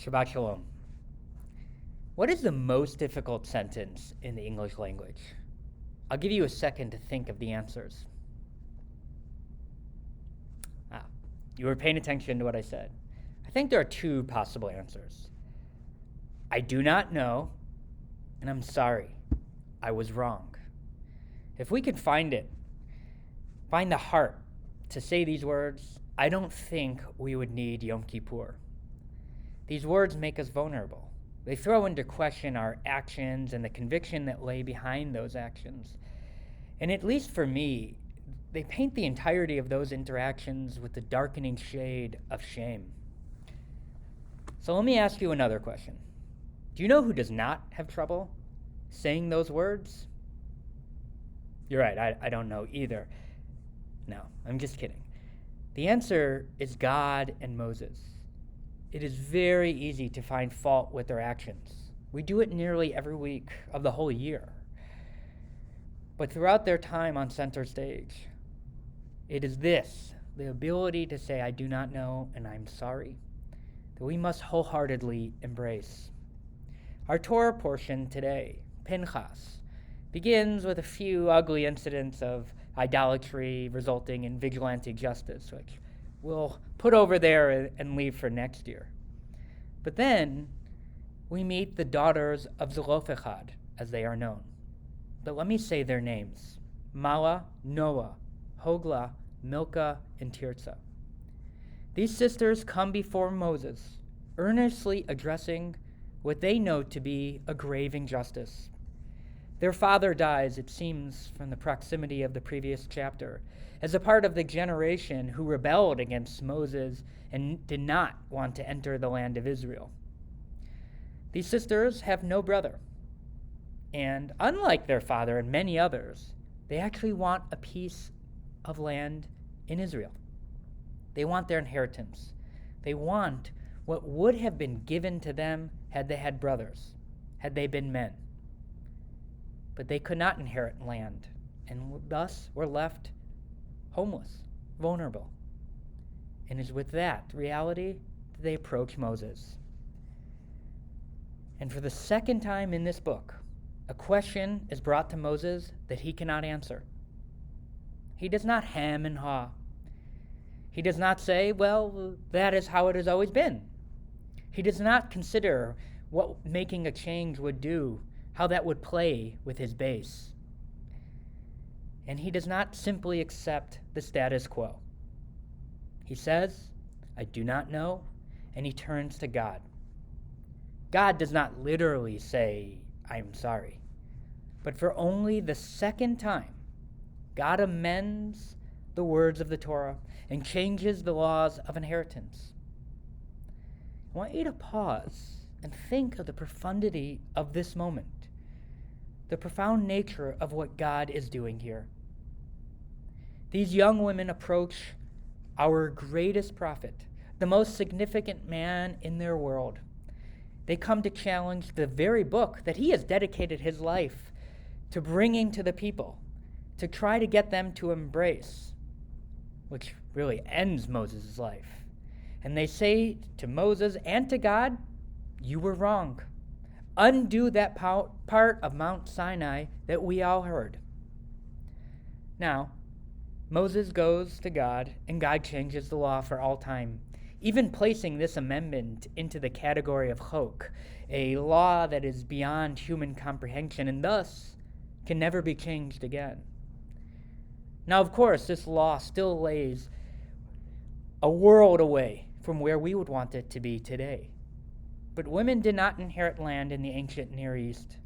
Shabbat Shalom. What is the most difficult sentence in the English language? I'll give you a second to think of the answers. You were paying attention to what I said. I think there are two possible answers. I do not know, and I'm sorry. I was wrong. If we could find the heart to say these words, I don't think we would need Yom Kippur. These words make us vulnerable. They throw into question our actions and the conviction that lay behind those actions. And at least for me, they paint the entirety of those interactions with the darkening shade of shame. So let me ask you another question. Do you know who does not have trouble saying those words? You're right, I don't know either. No, I'm just kidding. The answer is God and Moses. It is very easy to find fault with their actions. We do it nearly every week of the whole year. But throughout their time on center stage, it is this, the ability to say, I do not know and I'm sorry, that we must wholeheartedly embrace. Our Torah portion today, Pinchas, begins with a few ugly incidents of idolatry resulting in vigilante justice, which we'll put over there and leave for next year. But then we meet the daughters of Zelophehad, as they are known. But let me say their names: Mala, Noah, Hogla, Milcah, and Tirzah. These sisters come before Moses, earnestly addressing what they know to be a grave injustice. Their father dies, it seems, from the proximity of the previous chapter, as a part of the generation who rebelled against Moses and did not want to enter the land of Israel. These sisters have no brother, and unlike their father and many others, they actually want a piece of land in Israel. They want their inheritance. They want what would have been given to them had they had brothers, had they been men. But they could not inherit land, and thus were left homeless, vulnerable. And it is with that reality that they approach Moses. And for the second time in this book, a question is brought to Moses that he cannot answer. He does not hem and haw. He does not say, well, that is how it has always been. He does not consider what making a change would do, how that would play with his base. And he does not simply accept the status quo. He says, I do not know, and he turns to God. God does not literally say, I'm sorry. But for only the second time, God amends the words of the Torah and changes the laws of inheritance. I want you to pause and think of the profundity of this moment, the profound nature of what God is doing here. These young women approach our greatest prophet, the most significant man in their world. They come to challenge the very book that he has dedicated his life to bringing to the people, to try to get them to embrace, which really ends Moses' life. And they say to Moses and to God, you were wrong. Undo that part of Mount Sinai that we all heard. Now, Moses goes to God, and God changes the law for all time, even placing this amendment into the category of chok, a law that is beyond human comprehension and thus can never be changed again. Now, of course, this law still lays a world away from where we would want it to be today. But women did not inherit land in the ancient Near East,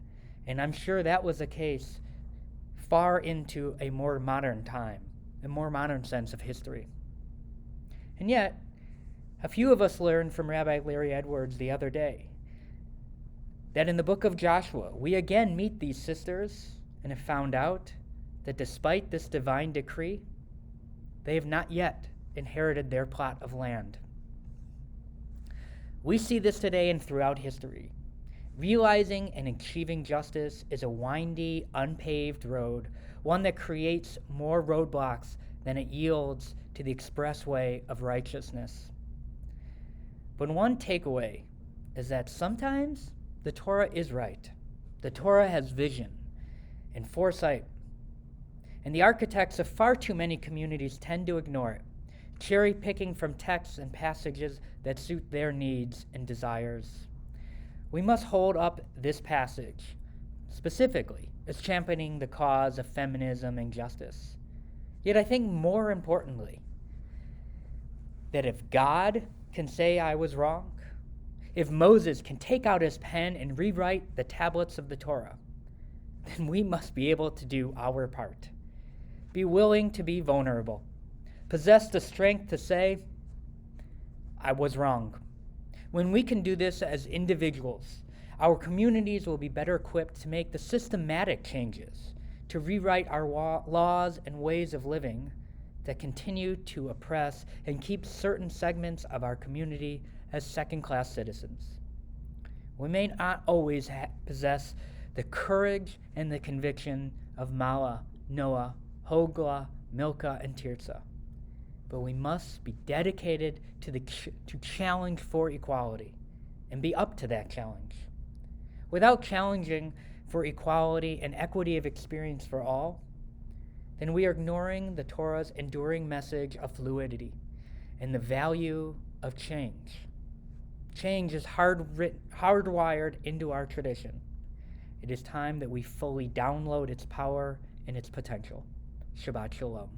and I'm sure that was the case far into a more modern time, a more modern sense of history. And yet, a few of us learned from Rabbi Larry Edwards the other day that in the book of Joshua, we again meet these sisters and have found out that despite this divine decree, they have not yet inherited their plot of land. We see this today and throughout history. Realizing and achieving justice is a windy, unpaved road, one that creates more roadblocks than it yields to the expressway of righteousness. But one takeaway is that sometimes the Torah is right. The Torah has vision and foresight. And the architects of far too many communities tend to ignore it, cherry-picking from texts and passages that suit their needs and desires. We must hold up this passage, specifically, as championing the cause of feminism and justice. Yet I think more importantly, that if God can say I was wrong, if Moses can take out his pen and rewrite the tablets of the Torah, then we must be able to do our part. Be willing to be vulnerable. Possess the strength to say, I was wrong. When we can do this as individuals, our communities will be better equipped to make the systematic changes, to rewrite our laws and ways of living that continue to oppress and keep certain segments of our community as second-class citizens. We may not always possess the courage and the conviction of Mala, Noah, Hogla, Milcah, and Tirzah, but we must be dedicated to challenge for equality and be up to that challenge. Without challenging for equality and equity of experience for all, then we are ignoring the Torah's enduring message of fluidity and the value of change. Change is hardwired into our tradition. It is time that we fully download its power and its potential. Shabbat Shalom.